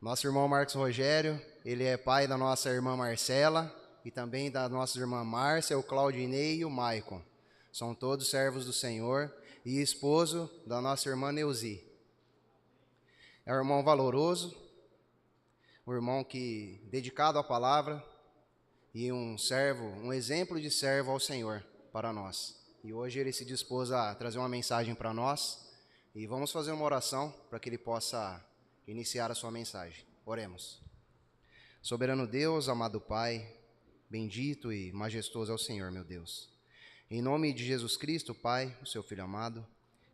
Nosso irmão Marcos Rogério, ele é pai da nossa irmã Marcela e também da nossa irmã Márcia, o Claudinei e o Maicon. São todos servos do Senhor e esposo da nossa irmã Neuzi. É um irmão valoroso, um irmão que dedicado à palavra e um servo, um exemplo de servo ao Senhor para nós. E hoje ele se dispôs a trazer uma mensagem para nós e vamos fazer uma oração para que ele possa iniciar a sua mensagem. Oremos. Soberano Deus, amado Pai, bendito e majestoso é o Senhor, meu Deus. Em nome de Jesus Cristo, Pai, o seu Filho amado,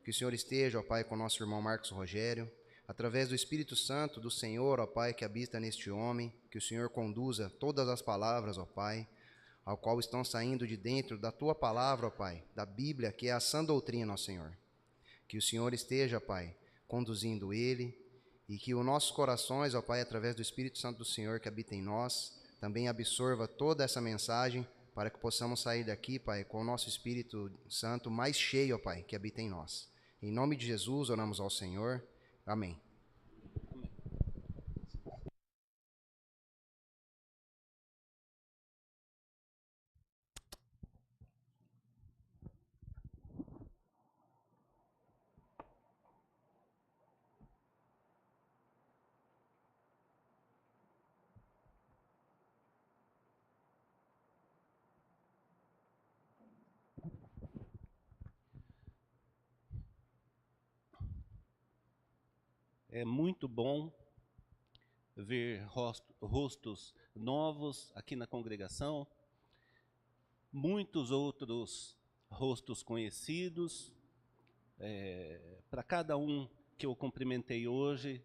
que o Senhor esteja, ó Pai, com o nosso irmão Marcos Rogério, através do Espírito Santo do Senhor, ó Pai, que habita neste homem, que o Senhor conduza todas as palavras, ó Pai, ao qual estão saindo de dentro da Tua palavra, ó Pai, da Bíblia, que é a sã doutrina, ó Senhor. Que o Senhor esteja, Pai, conduzindo ele, e que os nossos corações, ó Pai, através do Espírito Santo do Senhor que habita em nós, também absorva toda essa mensagem, para que possamos sair daqui, Pai, com o nosso Espírito Santo mais cheio, ó Pai, que habita em nós. Em nome de Jesus, oramos ao Senhor. Amém. É muito bom ver rostos novos aqui na congregação, muitos outros rostos conhecidos. Para cada um que eu cumprimentei hoje,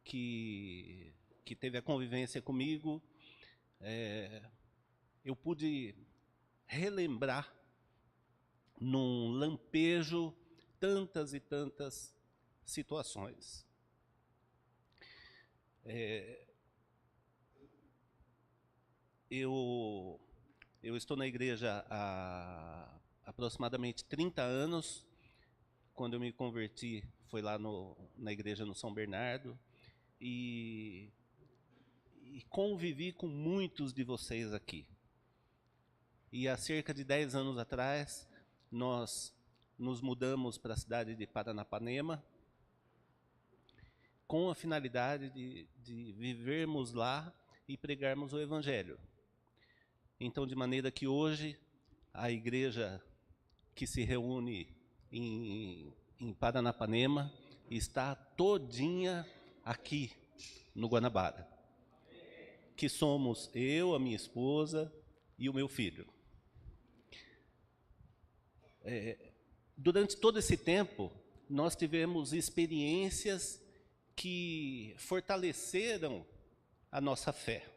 que teve a convivência comigo, eu pude relembrar num lampejo tantas e tantas situações. Eu estou na igreja há aproximadamente 30 anos. Quando eu me converti, foi lá na igreja no São Bernardo, e convivi com muitos de vocês aqui. E há cerca de 10 anos atrás, nós nos mudamos para a cidade de Paranapanema, com a finalidade de vivermos lá e pregarmos o Evangelho. Então, de maneira que hoje, a igreja que se reúne em Paranapanema está todinha aqui no Guanabara, que somos eu, a minha esposa e o meu filho. Durante todo esse tempo, nós tivemos experiências que fortaleceram a nossa fé.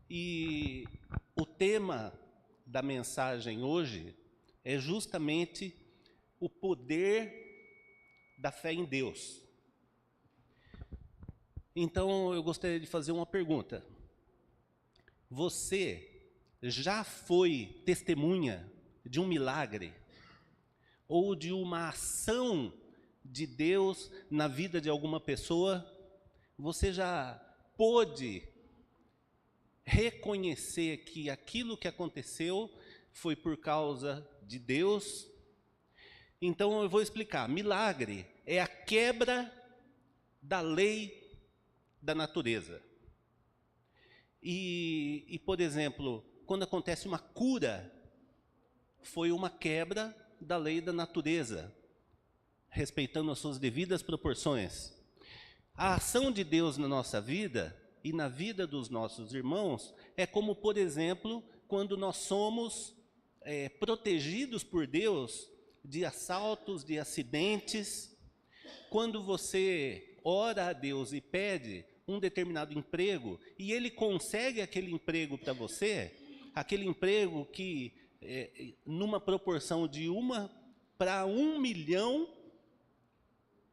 E o tema da mensagem hoje é justamente o poder da fé em Deus. Então, eu gostaria de fazer uma pergunta. Você já foi testemunha de um milagre ou de uma ação de Deus na vida de alguma pessoa? Você já pôde reconhecer que aquilo que aconteceu foi por causa de Deus? Então eu vou explicar. Milagre é a quebra da lei da natureza. E por exemplo, quando acontece uma cura, foi uma quebra da lei da natureza, respeitando as suas devidas proporções. A ação de Deus na nossa vida e na vida dos nossos irmãos é como, por exemplo, quando nós somos protegidos por Deus de assaltos, de acidentes. Quando você ora a Deus e pede um determinado emprego e Ele consegue aquele emprego para você, aquele emprego que numa proporção de 1 para 1 milhão,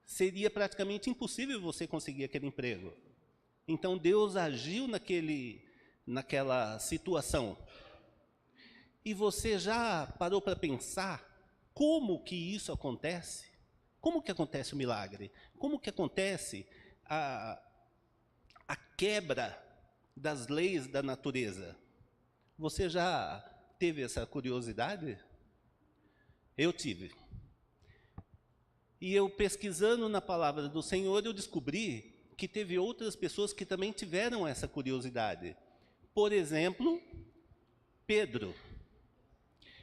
seria praticamente impossível você conseguir aquele emprego. Então Deus agiu naquela situação. E você já parou para pensar como que isso acontece? Como que acontece o milagre? Como que acontece quebra das leis da natureza. Você já teve essa curiosidade? Eu tive. E eu, pesquisando na palavra do Senhor, eu descobri que teve outras pessoas que também tiveram essa curiosidade. Por exemplo, Pedro.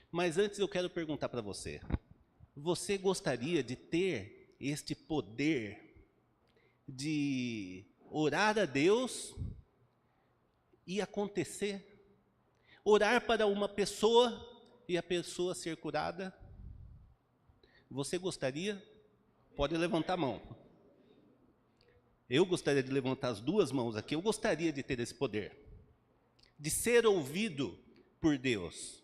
Mas antes eu quero perguntar para você. Você gostaria de ter este poder de orar a Deus e acontecer? Orar para uma pessoa e a pessoa ser curada? Você gostaria? Pode levantar a mão. Eu gostaria de levantar as duas mãos aqui. Eu gostaria de ter esse poder, de ser ouvido por Deus.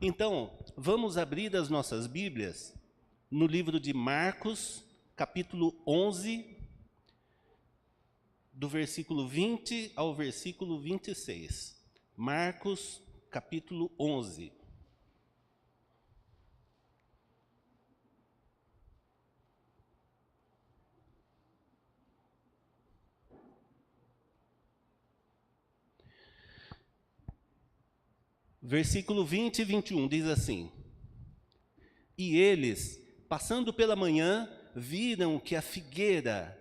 Então, vamos abrir as nossas Bíblias no livro de Marcos, capítulo 11, do versículo 20 ao versículo 26. Marcos, capítulo 11. Versículo 20 e 21 diz assim: E eles, passando pela manhã, viram que a figueira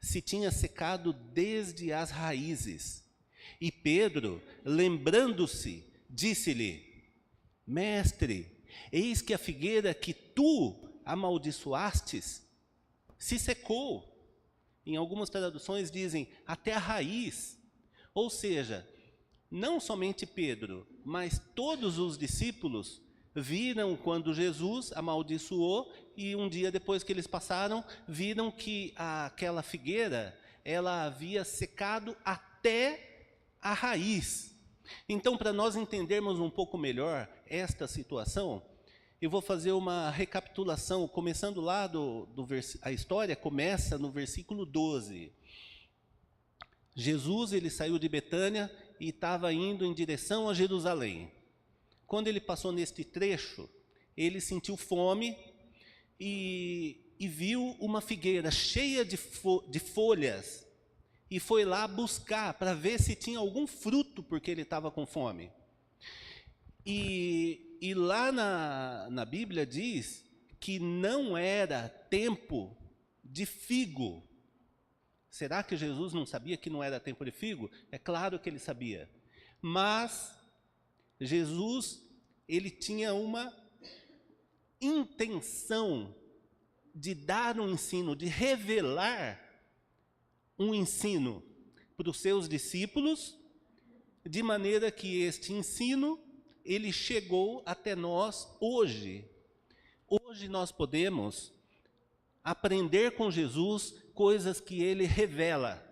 se tinha secado desde as raízes. E Pedro, lembrando-se, disse-lhe: Mestre, eis que a figueira que tu amaldiçoastes se secou. Em algumas traduções dizem até a raiz. Ou seja, não somente Pedro, mas todos os discípulos viram quando Jesus amaldiçoou, e um dia depois que eles passaram, viram que aquela figueira, ela havia secado até a raiz. Então, para nós entendermos um pouco melhor esta situação, eu vou fazer uma recapitulação, começando lá a história começa no versículo 12. Jesus, ele saiu de Betânia e estava indo em direção a Jerusalém. Quando ele passou neste trecho, ele sentiu fome e viu uma figueira cheia de folhas e foi lá buscar para ver se tinha algum fruto, porque ele estava com fome. E lá na Bíblia diz que não era tempo de figo. Será que Jesus não sabia que não era tempo de figo? É claro que ele sabia. Mas Jesus, ele tinha uma intenção de dar um ensino, de revelar um ensino para os seus discípulos, de maneira que este ensino, ele chegou até nós hoje. Hoje nós podemos aprender com Jesus coisas que ele revela,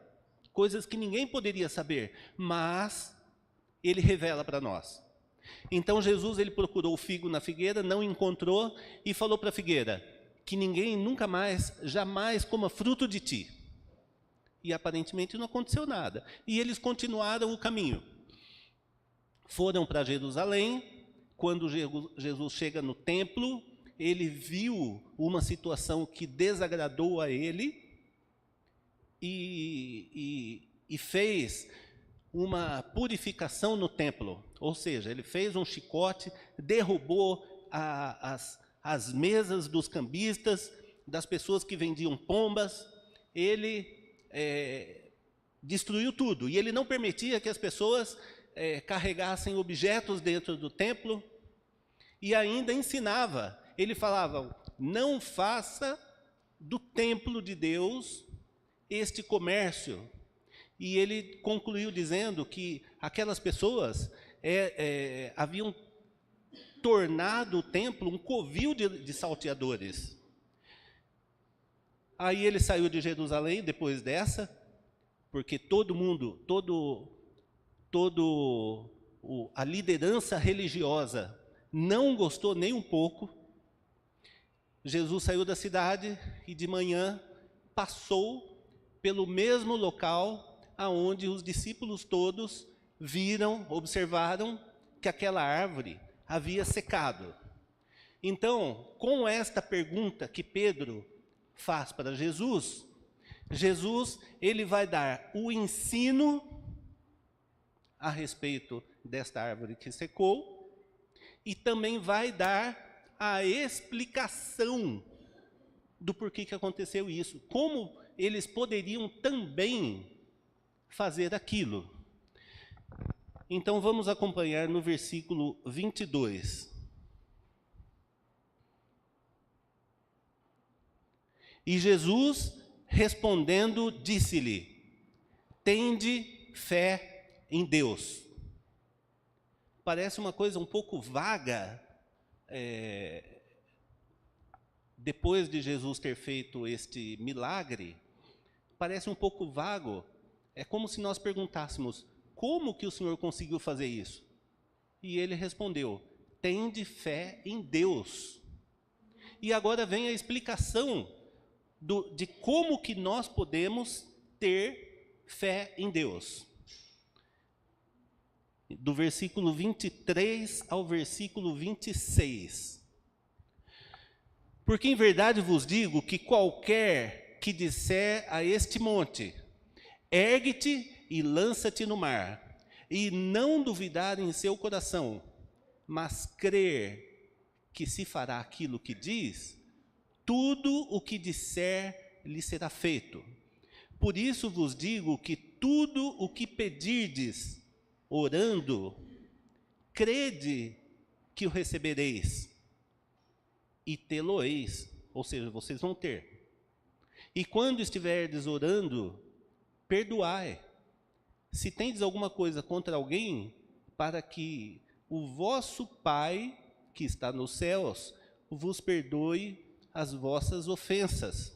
coisas que ninguém poderia saber, mas ele revela para nós. Então Jesus, ele procurou o figo na figueira, não encontrou e falou para a figueira que ninguém nunca mais, jamais coma fruto de ti. E aparentemente não aconteceu nada. E eles continuaram o caminho. Foram para Jerusalém. Quando Jesus chega no templo, ele viu uma situação que desagradou a ele e fez uma purificação no templo. Ou seja, ele fez um chicote, derrubou as mesas dos cambistas, das pessoas que vendiam pombas. Ele destruiu tudo. E ele não permitia que as pessoas carregassem objetos dentro do templo. E ainda ensinava. Ele falava: não faça do templo de Deus este comércio. E ele concluiu dizendo que aquelas pessoas haviam tornado o templo um covil de salteadores. Aí ele saiu de Jerusalém depois dessa, porque todo mundo, a liderança religiosa não gostou nem um pouco. Jesus saiu da cidade e de manhã passou pelo mesmo local aonde os discípulos todos viram, observaram que aquela árvore havia secado. Então, com esta pergunta que Pedro faz para Jesus, Jesus, ele vai dar o ensino a respeito desta árvore que secou e também vai dar a explicação do porquê que aconteceu isso, como eles poderiam também fazer aquilo. Então vamos acompanhar no versículo 22. E Jesus, respondendo, disse-lhe: tende fé em Deus. Parece uma coisa um pouco vaga, depois de Jesus ter feito este milagre, parece um pouco vago. É como se nós perguntássemos: como que o Senhor conseguiu fazer isso? E ele respondeu: tende fé em Deus. E agora vem a explicação de como que nós podemos ter fé em Deus. Do versículo 23 ao versículo 26. Porque em verdade vos digo que qualquer que disser a este monte: ergue-te e lança-te no mar, e não duvidar em seu coração, mas crer que se fará aquilo que diz, tudo o que disser lhe será feito. Por isso vos digo que tudo o que pedirdes, orando, crede que o recebereis, e tê-lo-eis, ou seja, vocês vão ter. E quando estiverdes orando, perdoai, se tendes alguma coisa contra alguém, para que o vosso Pai, que está nos céus, vos perdoe as vossas ofensas.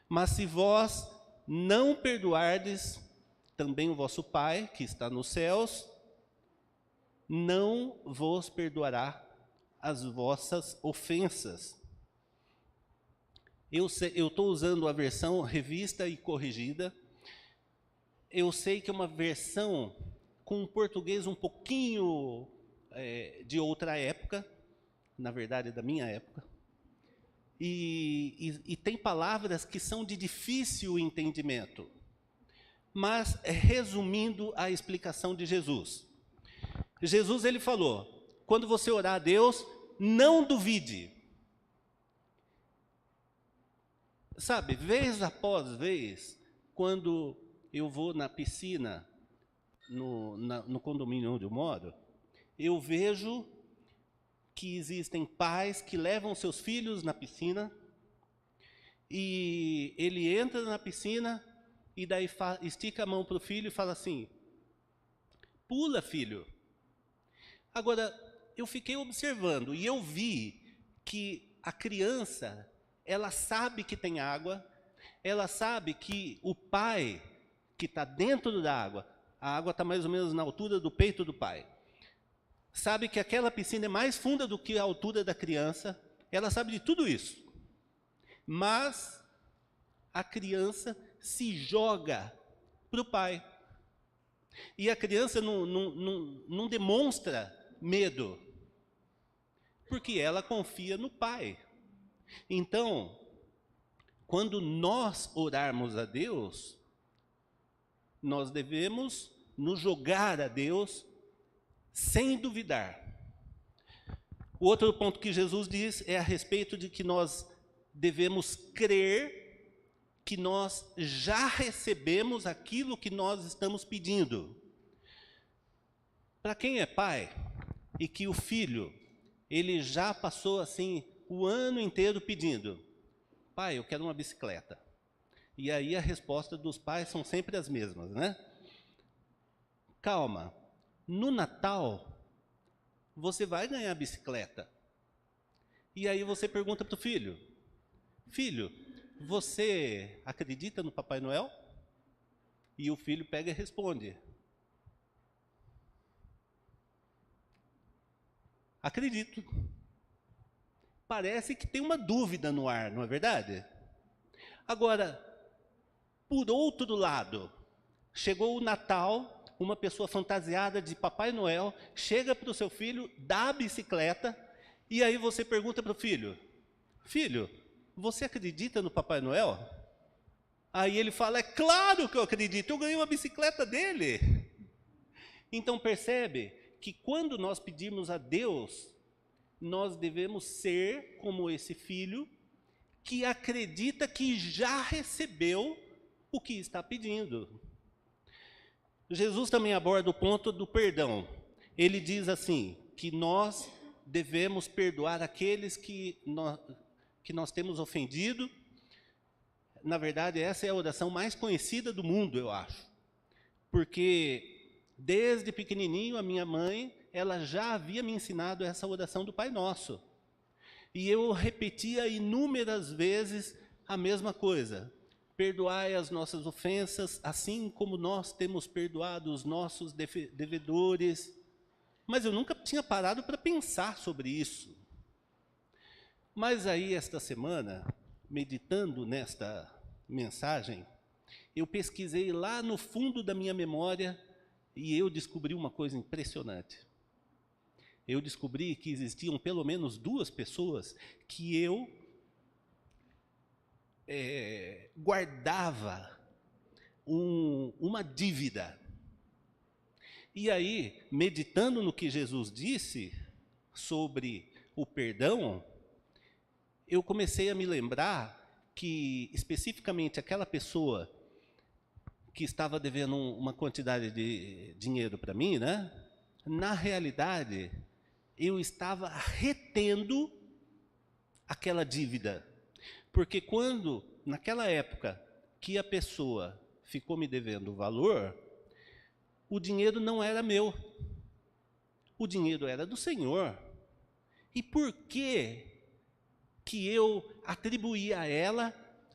Mas se vós não perdoardes, também o vosso Pai, que está nos céus, não vos perdoará as vossas ofensas. Eu estou usando a versão revista e corrigida. Eu sei que é uma versão com um português um pouquinho de outra época, na verdade da minha época. E tem palavras que são de difícil entendimento. Mas, resumindo a explicação de Jesus. Jesus, ele falou: quando você orar a Deus, não duvide. Sabe, vez após vez, quando eu vou na piscina, no condomínio onde eu moro, eu vejo que existem pais que levam seus filhos na piscina, e ele entra na piscina, e daí estica a mão para o filho e fala assim: pula, filho. Agora, eu fiquei observando e eu vi que a criança, ela sabe que tem água, ela sabe que o pai, que está dentro da água, a água está mais ou menos na altura do peito do pai, sabe que aquela piscina é mais funda do que a altura da criança, ela sabe de tudo isso. Mas a criança se joga para o pai. E a criança não demonstra medo, porque ela confia no pai. Então, quando nós orarmos a Deus, nós devemos nos jogar a Deus sem duvidar. O outro ponto que Jesus diz é a respeito de que nós devemos crer que nós já recebemos aquilo que nós estamos pedindo. Para quem é pai e que o filho, ele já passou assim o ano inteiro pedindo: pai, eu quero uma bicicleta. E aí a resposta dos pais são sempre as mesmas, né? Calma, no Natal você vai ganhar a bicicleta. E aí você pergunta para o filho: filho, você acredita no Papai Noel? E o filho pega e responde: acredito. Parece que tem uma dúvida no ar, não é verdade? Agora, por outro lado, chegou o Natal, uma pessoa fantasiada de Papai Noel chega para o seu filho, dá a bicicleta, e aí você pergunta para o filho: filho, você acredita no Papai Noel? Aí ele fala, é claro que eu acredito, eu ganhei uma bicicleta dele. Então percebe que quando nós pedirmos a Deus, nós devemos ser como esse filho que acredita que já recebeu o que está pedindo. Jesus também aborda o ponto do perdão. Ele diz assim, que nós devemos perdoar aqueles que nós temos ofendido. Na verdade, essa é a oração mais conhecida do mundo, eu acho. Porque desde pequenininho, a minha mãe, ela já havia me ensinado essa oração do Pai Nosso. E eu repetia inúmeras vezes a mesma coisa. Perdoai as nossas ofensas, assim como nós temos perdoado os nossos devedores. Mas eu nunca tinha parado para pensar sobre isso. Mas aí, esta semana, meditando nesta mensagem, eu pesquisei lá no fundo da minha memória e eu descobri uma coisa impressionante. Eu descobri que existiam pelo menos 2 pessoas que eu guardava uma dívida. E aí, meditando no que Jesus disse sobre o perdão, eu comecei a me lembrar que, especificamente, aquela pessoa que estava devendo uma quantidade de dinheiro para mim, né? Na realidade, eu estava retendo aquela dívida. Porque quando, naquela época, que a pessoa ficou me devendo o valor, o dinheiro não era meu. O dinheiro era do Senhor. E por que eu atribuía a ela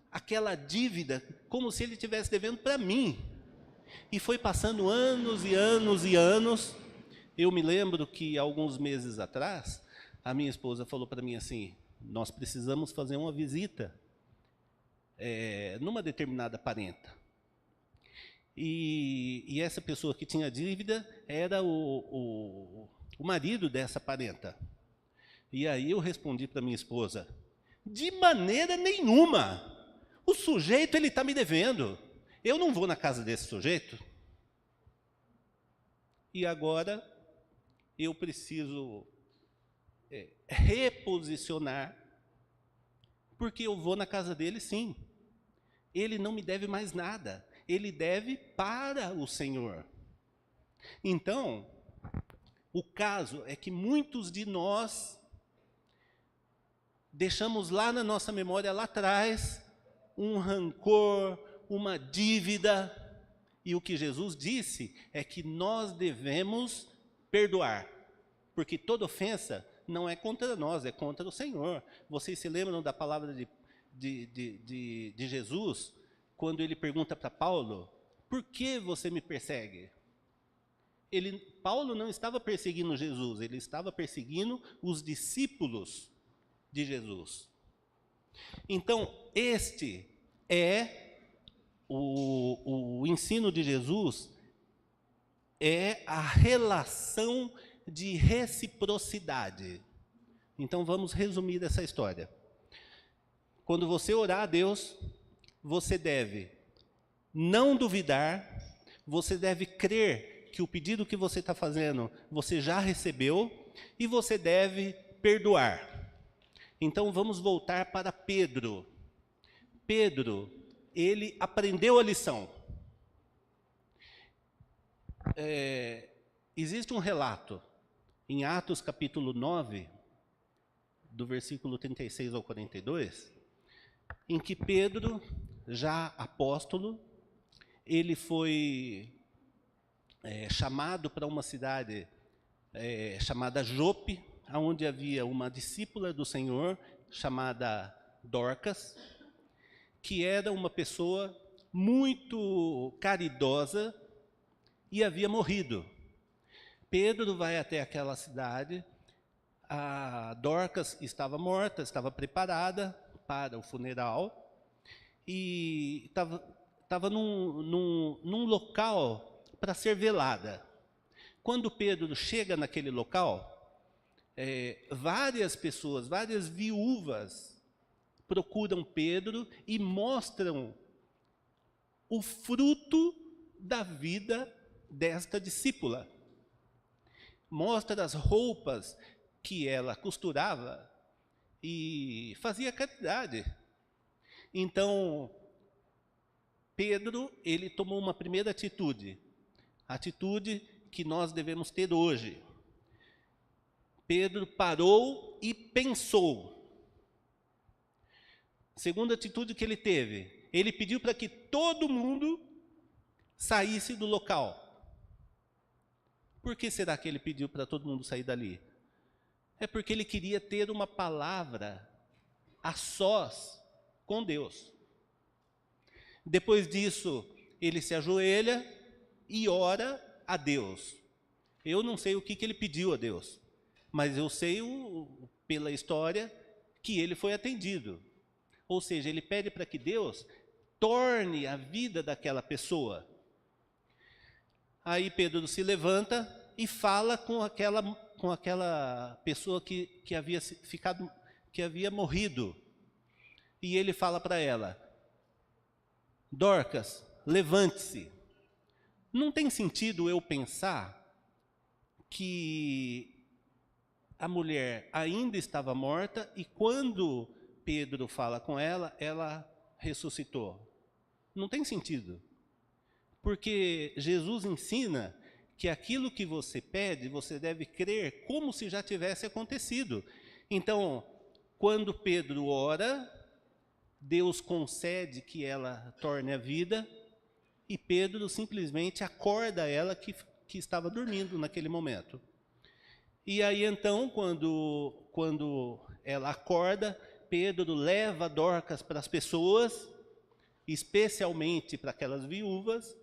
aquela dívida como se ele estivesse devendo para mim? E foi passando anos e anos e anos. Eu me lembro que, alguns meses atrás, a minha esposa falou para mim assim, nós precisamos fazer uma visita numa determinada parenta. E essa pessoa que tinha dívida era o marido dessa parenta. E aí eu respondi para minha esposa, de maneira nenhuma, o sujeito ele está me devendo, eu não vou na casa desse sujeito. E agora eu preciso reposicionar, porque eu vou na casa dele sim. Ele não me deve mais nada, ele deve para o Senhor. Então, o caso é que muitos de nós deixamos lá na nossa memória, lá atrás, um rancor, uma dívida. E o que Jesus disse é que nós devemos perdoar. Porque toda ofensa não é contra nós, é contra o Senhor. Vocês se lembram da palavra de Jesus, quando ele pergunta para Paulo, por que você me persegue? Paulo não estava perseguindo Jesus, ele estava perseguindo os discípulos de Jesus. Então, este é o ensino de Jesus, é a relação de reciprocidade. Então, vamos resumir essa história. Quando você orar a Deus, você deve não duvidar, você deve crer que o pedido que você está fazendo, você já recebeu, e você deve perdoar. Então, vamos voltar para Pedro. Pedro, ele aprendeu a lição. Existe um relato, em Atos capítulo 9, do versículo 36 ao 42, em que Pedro, já apóstolo, ele foi chamado para uma cidade chamada Jope, onde havia uma discípula do Senhor, chamada Dorcas, que era uma pessoa muito caridosa e havia morrido. Pedro vai até aquela cidade, a Dorcas estava morta, estava preparada para o funeral, e estava num local para ser velada. Quando Pedro chega naquele local, várias pessoas, várias viúvas procuram Pedro e mostram o fruto da vida desta discípula. Mostra as roupas que ela costurava e fazia caridade. Então, Pedro, ele tomou uma primeira atitude, a atitude que nós devemos ter hoje. Pedro parou e pensou. Segunda atitude que ele teve, ele pediu para que todo mundo saísse do local. Por que será que ele pediu para todo mundo sair dali? É porque ele queria ter uma palavra a sós com Deus. Depois disso, ele se ajoelha e ora a Deus. Eu não sei o que ele pediu a Deus, mas eu sei pela história que ele foi atendido. Ou seja, ele pede para que Deus torne a vida daquela pessoa. Aí Pedro se levanta e fala com aquela pessoa que havia morrido. E ele fala para ela: Dorcas, levante-se. Não tem sentido eu pensar que a mulher ainda estava morta e quando Pedro fala com ela, ela ressuscitou. Não tem sentido. Porque Jesus ensina que aquilo que você pede, você deve crer como se já tivesse acontecido. Então, quando Pedro ora, Deus concede que ela torne a vida e Pedro simplesmente acorda ela que estava dormindo naquele momento. E aí então, quando ela acorda, Pedro leva Dorcas para as pessoas, especialmente para aquelas viúvas.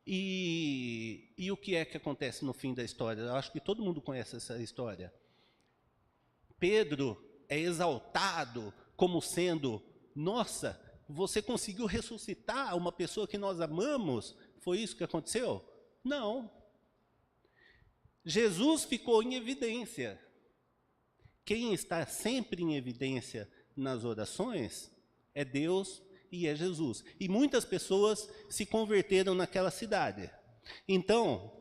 E o que é que acontece no fim da história? Eu acho que todo mundo conhece essa história. Pedro é exaltado como sendo: nossa, você conseguiu ressuscitar uma pessoa que nós amamos? Foi isso que aconteceu? Não. Jesus ficou em evidência. Quem está sempre em evidência nas orações é Deus e é Jesus. E muitas pessoas se converteram naquela cidade. Então,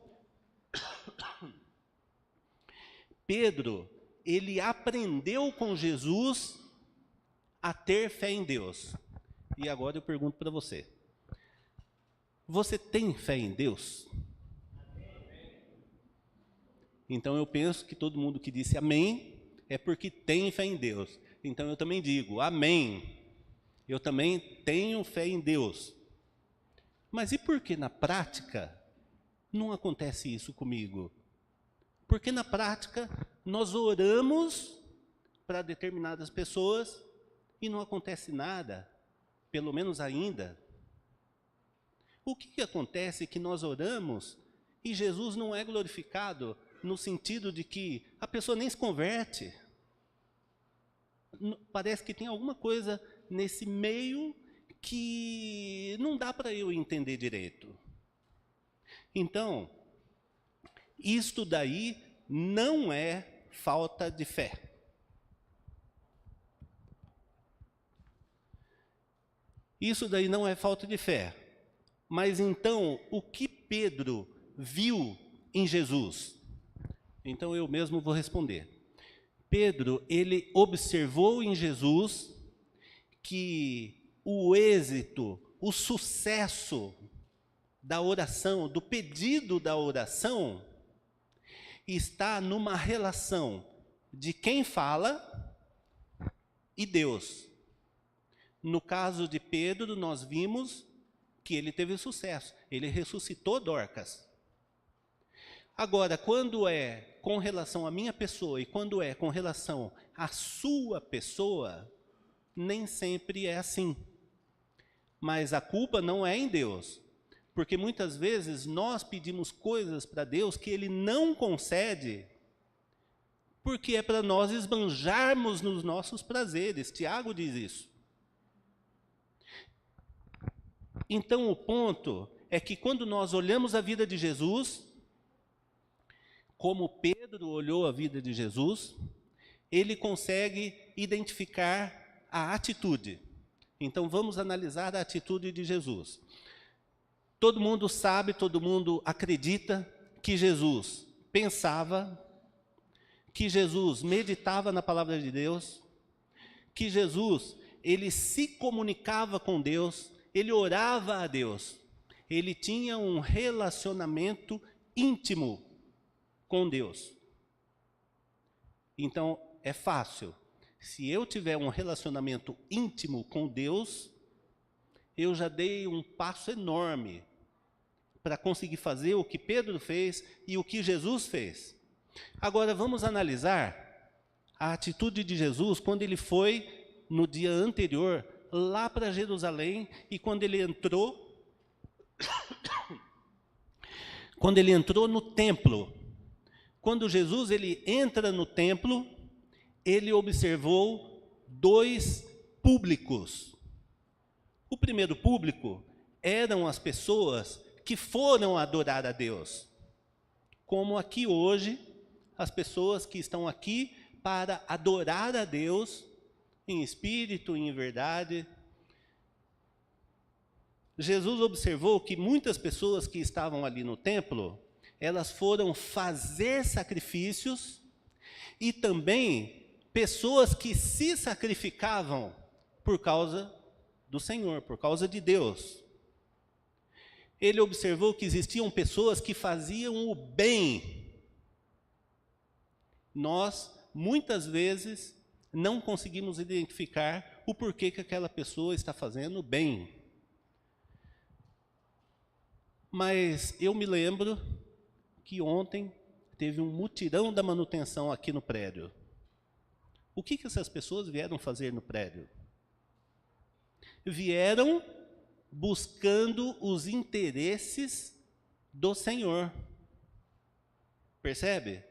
Pedro, ele aprendeu com Jesus a ter fé em Deus. E agora eu pergunto para você: você tem fé em Deus? Então eu penso que todo mundo que disse amém é porque tem fé em Deus. Então eu também digo amém. Eu também tenho fé em Deus. Mas e por que na prática não acontece isso comigo? Porque na prática nós oramos para determinadas pessoas e não acontece nada, pelo menos ainda. O que acontece é que nós oramos e Jesus não é glorificado no sentido de que a pessoa nem se converte. Parece que tem alguma coisa nesse meio que não dá para eu entender direito. Então, isto daí não é falta de fé. Isso daí não é falta de fé. Mas então, o que Pedro viu em Jesus? Então eu mesmo vou responder. Pedro, ele observou em Jesus que o êxito, o sucesso da oração, do pedido da oração, está numa relação de quem fala e Deus. No caso de Pedro, nós vimos que ele teve sucesso, ele ressuscitou Dorcas. Agora, quando é com relação à minha pessoa e quando é com relação à sua pessoa, nem sempre é assim. Mas a culpa não é em Deus, porque muitas vezes nós pedimos coisas para Deus que Ele não concede, porque é para nós esbanjarmos nos nossos prazeres. Tiago diz isso. Então o ponto é que quando nós olhamos a vida de Jesus, como Pedro olhou a vida de Jesus, ele consegue identificar a atitude. Então vamos analisar a atitude de Jesus. Todo mundo sabe, todo mundo acredita que Jesus pensava, que Jesus meditava na palavra de Deus, que Jesus, ele se comunicava com Deus, ele orava a Deus, ele tinha um relacionamento íntimo com Deus. Então, é fácil. Se eu tiver um relacionamento íntimo com Deus, eu já dei um passo enorme para conseguir fazer o que Pedro fez e o que Jesus fez. Agora, vamos analisar a atitude de Jesus quando ele foi, no dia anterior, lá para Jerusalém, e quando ele entrou no templo. Quando Jesus ele entra no templo, ele observou 2 públicos. O primeiro público eram as pessoas que foram adorar a Deus. Como aqui hoje, as pessoas que estão aqui para adorar a Deus em espírito e em verdade. Jesus observou que muitas pessoas que estavam ali no templo, elas foram fazer sacrifícios, e também pessoas que se sacrificavam por causa do Senhor, por causa de Deus. Ele observou que existiam pessoas que faziam o bem. Nós, muitas vezes, não conseguimos identificar o porquê que aquela pessoa está fazendo o bem. Mas eu me lembro que ontem teve um mutirão da manutenção aqui no prédio. O que essas pessoas vieram fazer no prédio? Vieram buscando os interesses do Senhor. Percebe?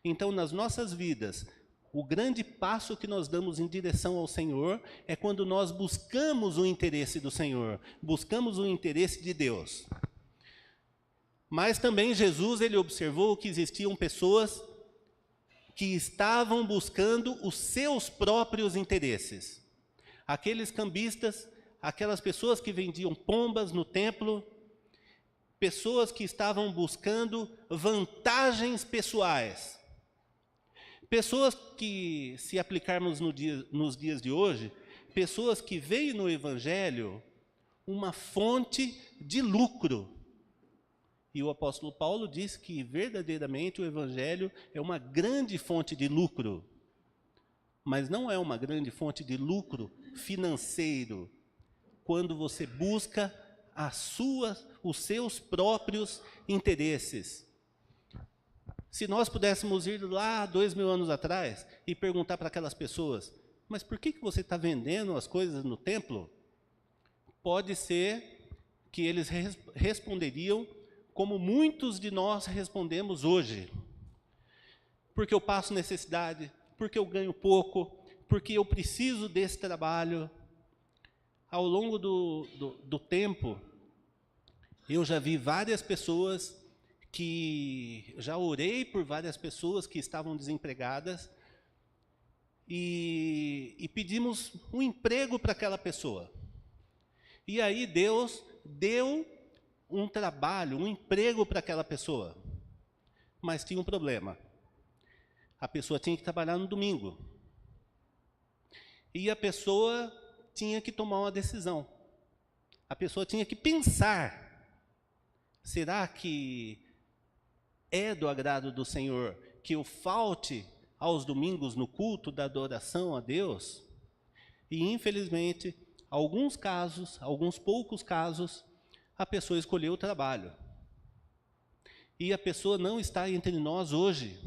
Então, nas nossas vidas, o grande passo que nós damos em direção ao Senhor é quando nós buscamos o interesse do Senhor, buscamos o interesse de Deus. Mas também Jesus, ele observou que existiam pessoas que estavam buscando os seus próprios interesses. Aqueles cambistas, aquelas pessoas que vendiam pombas no templo, pessoas que estavam buscando vantagens pessoais. Pessoas que, se aplicarmos nos dias de hoje, pessoas que veem no Evangelho uma fonte de lucro. E o apóstolo Paulo diz que verdadeiramente o Evangelho é uma grande fonte de lucro. Mas não é uma grande fonte de lucro financeiro, quando você busca os seus próprios interesses. Se nós pudéssemos ir lá 2000 anos atrás e perguntar para aquelas pessoas, mas por que você está vendendo as coisas no templo? Pode ser que eles responderiam como muitos de nós respondemos hoje. Porque eu passo necessidade, porque eu ganho pouco, porque eu preciso desse trabalho. Ao longo do tempo, eu já vi várias pessoas já orei por várias pessoas que estavam desempregadas e pedimos um emprego para aquela pessoa. E aí Deus deu um trabalho, um emprego para aquela pessoa. Mas tinha um problema. A pessoa tinha que trabalhar no domingo. E a pessoa tinha que tomar uma decisão. A pessoa tinha que pensar: será que é do agrado do Senhor que eu falte aos domingos no culto da adoração a Deus? E, infelizmente, alguns poucos casos, a pessoa escolheu o trabalho. E a pessoa não está entre nós hoje.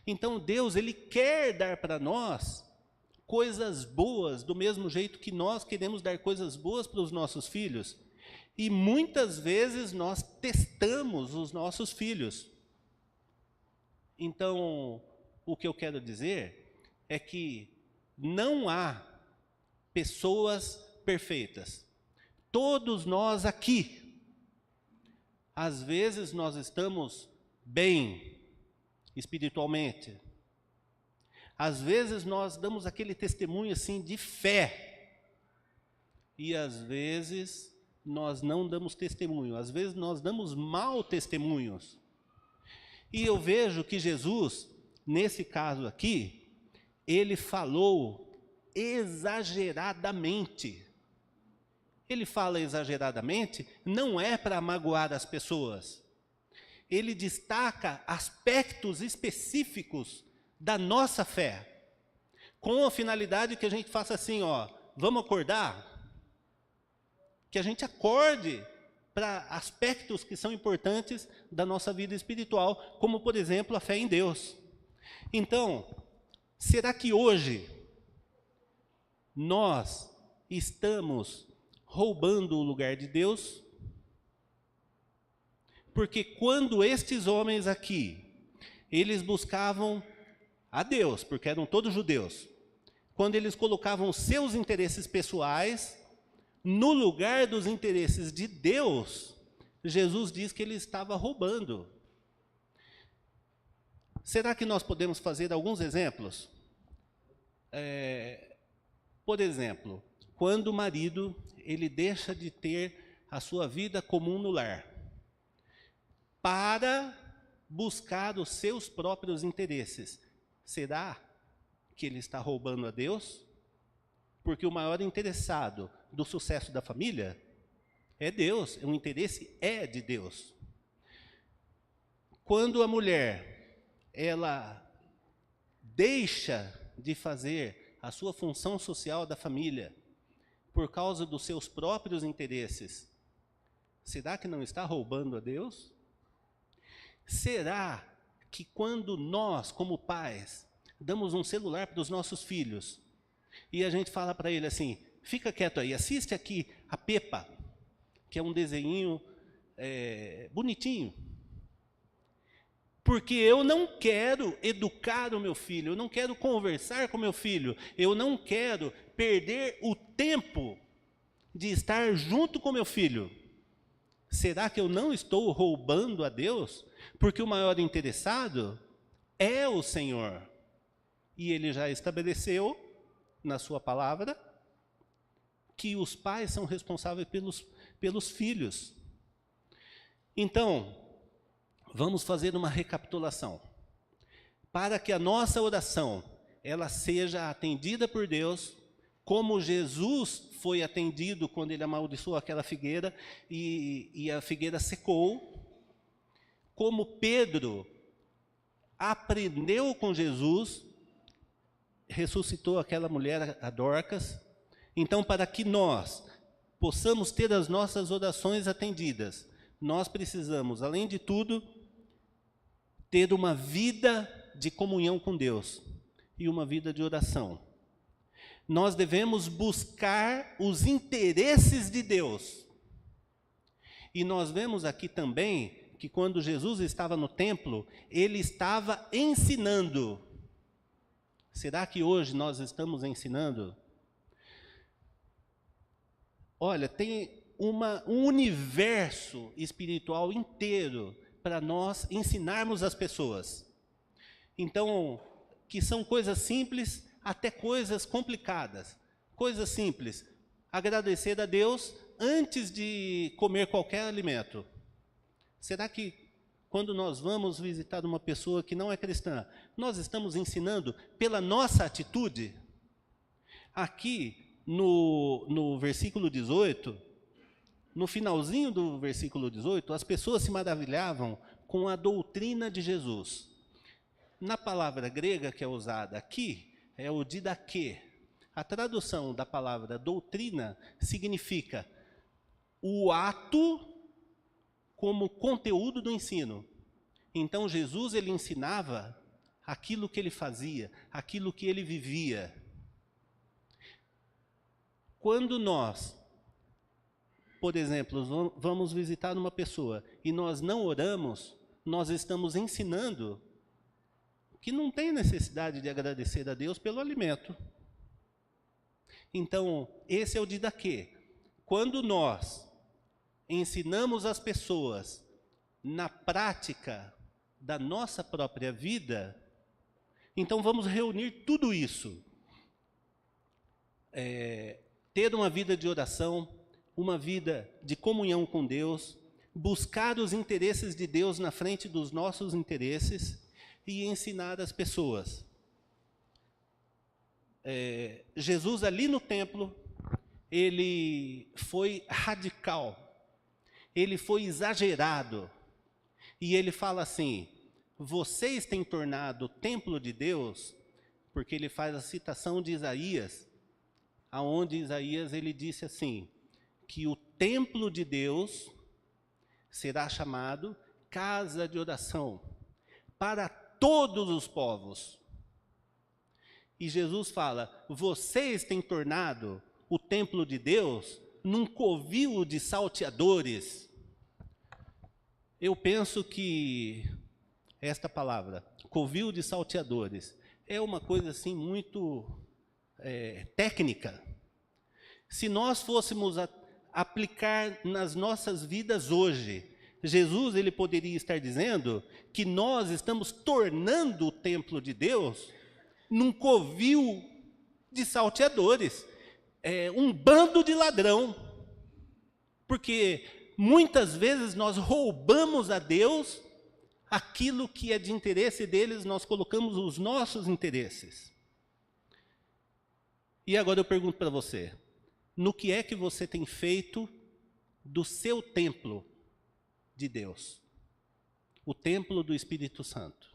Então, Deus, ele quer dar para nós coisas boas, do mesmo jeito que nós queremos dar coisas boas para os nossos filhos. E muitas vezes nós testamos os nossos filhos. Então, o que eu quero dizer é que não há pessoas perfeitas. Todos nós aqui, às vezes nós estamos bem espiritualmente. Às vezes nós damos aquele testemunho assim de fé. E às vezes nós não damos testemunho, às vezes nós damos mau testemunhos. E eu vejo que Jesus, nesse caso aqui, ele falou exageradamente. Ele fala exageradamente, não é para magoar as pessoas. Ele destaca aspectos específicos da nossa fé, com a finalidade que a gente faça assim, ó, vamos acordar? Que a gente acorde para aspectos que são importantes da nossa vida espiritual, como, por exemplo, a fé em Deus. Então, será que hoje nós estamos roubando o lugar de Deus? Porque quando estes homens aqui, eles buscavam a Deus, porque eram todos judeus, quando eles colocavam seus interesses pessoais no lugar dos interesses de Deus, Jesus diz que ele estava roubando. Será que nós podemos fazer alguns exemplos? Por exemplo, quando o marido ele deixa de ter a sua vida comum no lar para buscar os seus próprios interesses, será que ele está roubando a Deus? Porque o maior interessado do sucesso da família é Deus, o interesse é de Deus. Quando a mulher, ela deixa de fazer a sua função social da família por causa dos seus próprios interesses, será que não está roubando a Deus? Será que quando nós, como pais, damos um celular para os nossos filhos e a gente fala para ele assim, fica quieto aí, assiste aqui a Peppa, que é um desenhinho bonitinho, porque eu não quero educar o meu filho, eu não quero conversar com o meu filho, eu não quero perder o tempo de estar junto com meu filho. Será que eu não estou roubando a Deus? Porque o maior interessado é o Senhor. E ele já estabeleceu, na sua palavra, que os pais são responsáveis pelos filhos. Então, vamos fazer uma recapitulação. Para que a nossa oração ela seja atendida por Deus, como Jesus foi atendido quando ele amaldiçoou aquela figueira e a figueira secou, como Pedro aprendeu com Jesus, ressuscitou aquela mulher, a Dorcas. Então, para que nós possamos ter as nossas orações atendidas, nós precisamos, além de tudo, ter uma vida de comunhão com Deus e uma vida de oração. Nós devemos buscar os interesses de Deus. E nós vemos aqui também que quando Jesus estava no templo, ele estava ensinando. Será que hoje nós estamos ensinando? Olha, tem um universo espiritual inteiro para nós ensinarmos as pessoas. Então, que são coisas simples até coisas complicadas. Coisas simples, agradecer a Deus antes de comer qualquer alimento. Será que quando nós vamos visitar uma pessoa que não é cristã, nós estamos ensinando pela nossa atitude? Aqui no versículo 18, no finalzinho do versículo 18, as pessoas se maravilhavam com a doutrina de Jesus. Na palavra grega que é usada aqui, é o didaquê. A tradução da palavra doutrina significa o ato como conteúdo do ensino. Então Jesus ele ensinava aquilo que ele fazia, aquilo que ele vivia. Quando nós, por exemplo, vamos visitar uma pessoa e nós não oramos, nós estamos ensinando que não tem necessidade de agradecer a Deus pelo alimento. Então, esse é o didaquê. Quando nós ensinamos as pessoas na prática da nossa própria vida, então vamos reunir tudo isso. ter uma vida de oração, uma vida de comunhão com Deus, buscar os interesses de Deus na frente dos nossos interesses e ensinar as pessoas. Jesus ali no templo, ele foi radical, ele foi exagerado, e ele fala assim: vocês têm tornado o templo de Deus, porque ele faz a citação de Isaías, aonde Isaías ele disse assim, que o templo de Deus será chamado casa de oração para todos os povos. E Jesus fala: vocês têm tornado o templo de Deus num covil de salteadores. Eu penso que esta palavra, covil de salteadores, é uma coisa assim muito técnica. Se nós fôssemos aplicar nas nossas vidas hoje, Jesus ele poderia estar dizendo que nós estamos tornando o templo de Deus num covil de salteadores, um bando de ladrão, porque muitas vezes nós roubamos a Deus aquilo que é de interesse deles, nós colocamos os nossos interesses. E agora eu pergunto para você, no que é que você tem feito do seu templo de Deus? O templo do Espírito Santo.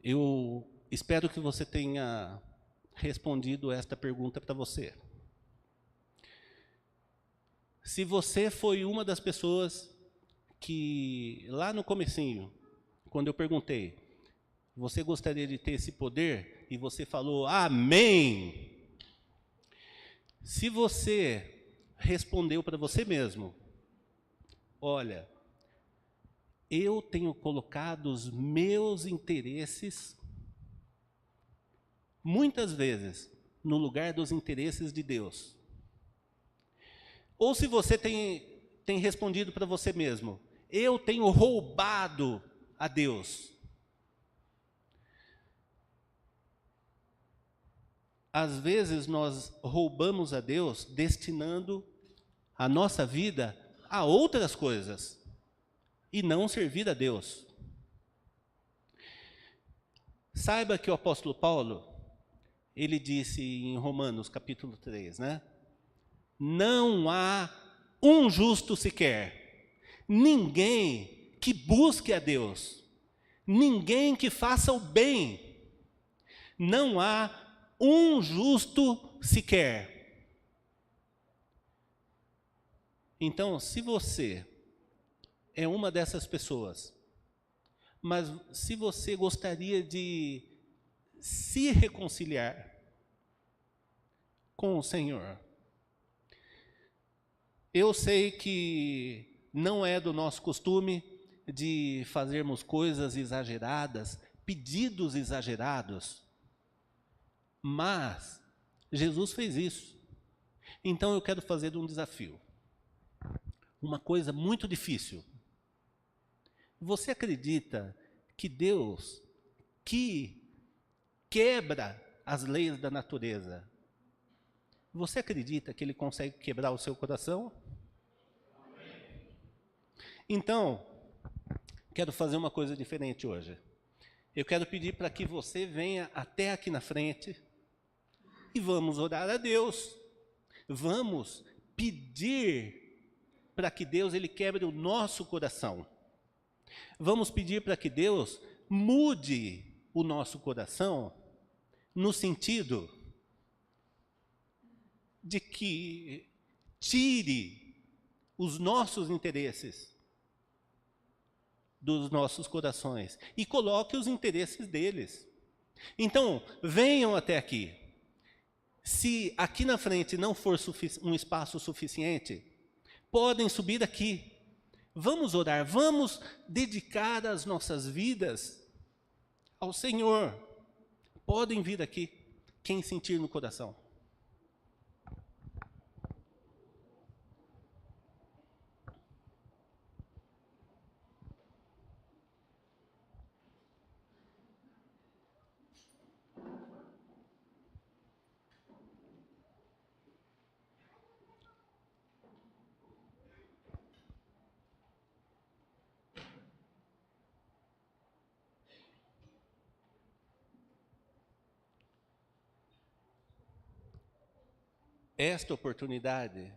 Eu espero que você tenha respondido esta pergunta para você. Se você foi uma das pessoas que, lá no comecinho, quando eu perguntei, você gostaria de ter esse poder? E você falou, amém! Se você respondeu para você mesmo, olha, eu tenho colocado os meus interesses, muitas vezes, no lugar dos interesses de Deus. Ou se você tem respondido para você mesmo, eu tenho roubado a Deus. Às vezes nós roubamos a Deus destinando a nossa vida a outras coisas e não servir a Deus. Saiba que o apóstolo Paulo, ele disse em Romanos capítulo 3, né? Não há um justo sequer, ninguém que busque a Deus, ninguém que faça o bem, não há um justo sequer. Então, se você é uma dessas pessoas, mas se você gostaria de se reconciliar com o Senhor, eu sei que não é do nosso costume de fazermos coisas exageradas, pedidos exagerados, mas Jesus fez isso. Então eu quero fazer um desafio, uma coisa muito difícil. Você acredita que Deus, que quebra as leis da natureza, você acredita que Ele consegue quebrar o seu coração? Então, quero fazer uma coisa diferente hoje. Eu quero pedir para que você venha até aqui na frente e vamos orar a Deus. Vamos pedir para que Deus ele quebre o nosso coração. Vamos pedir para que Deus mude o nosso coração no sentido de que tire os nossos interesses dos nossos corações e coloque os interesses deles. Então, venham até aqui. Se aqui na frente não for um espaço suficiente, podem subir aqui. Vamos orar, vamos dedicar as nossas vidas ao Senhor. Podem vir aqui, quem sentir no coração. esta oportunidade,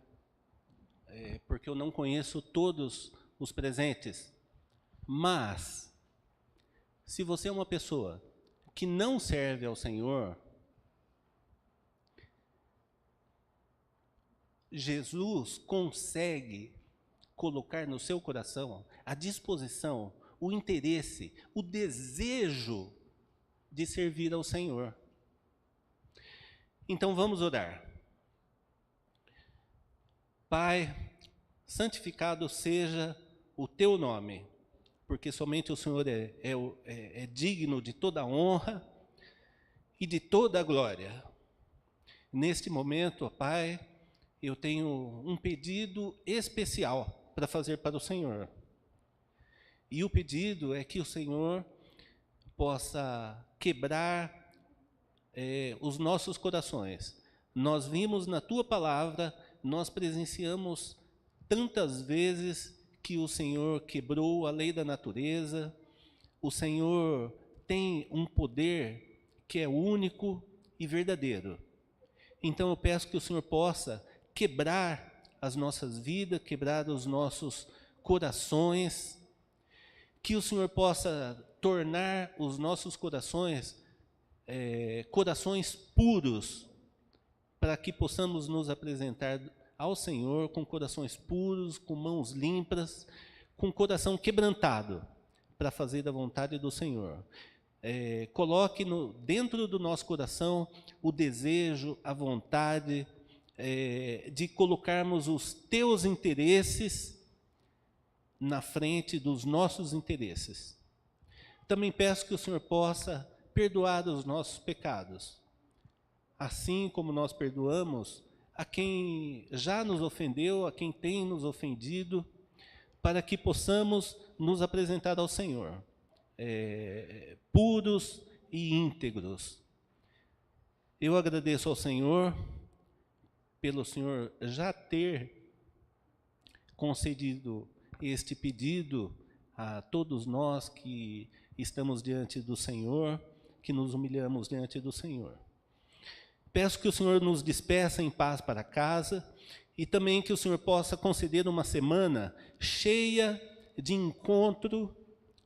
porque eu não conheço todos os presentes, mas se você é uma pessoa que não serve ao Senhor, Jesus consegue colocar no seu coração a disposição, o interesse, o desejo de servir ao Senhor. Então vamos orar. Pai, santificado seja o teu nome, porque somente o Senhor é digno de toda a honra e de toda a glória. Neste momento, ó Pai, eu tenho um pedido especial para fazer para o Senhor. E o pedido é que o Senhor possa quebrar os nossos corações. Nós vimos na Tua palavra, nós presenciamos tantas vezes que o Senhor quebrou a lei da natureza. O Senhor tem um poder que é único e verdadeiro. Então eu peço que o Senhor possa quebrar as nossas vidas, quebrar os nossos corações, que o Senhor possa tornar os nossos corações corações puros, para que possamos nos apresentar ao Senhor com corações puros, com mãos limpas, com coração quebrantado, para fazer a vontade do Senhor. Coloque dentro do nosso coração o desejo, a vontade de colocarmos os teus interesses na frente dos nossos interesses. Também peço que o Senhor possa perdoar os nossos pecados, assim como nós perdoamos a quem já nos ofendeu, a quem tem nos ofendido, para que possamos nos apresentar ao Senhor, puros e íntegros. Eu agradeço ao Senhor pelo Senhor já ter concedido este pedido a todos nós que estamos diante do Senhor, que nos humilhamos diante do Senhor. Peço que o Senhor nos despeça em paz para casa e também que o Senhor possa conceder uma semana cheia de encontro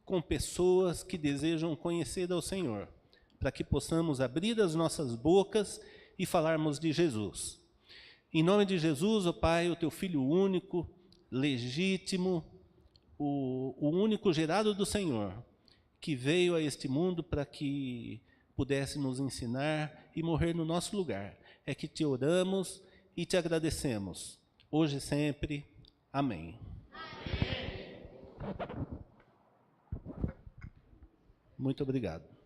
com pessoas que desejam conhecer ao Senhor, para que possamos abrir as nossas bocas e falarmos de Jesus. Em nome de Jesus, ó Pai, o teu Filho único, legítimo, o único gerado do Senhor, que veio a este mundo para que pudesse nos ensinar e morrer no nosso lugar. É que te oramos e te agradecemos, hoje e sempre. Amém. Amém. Muito obrigado.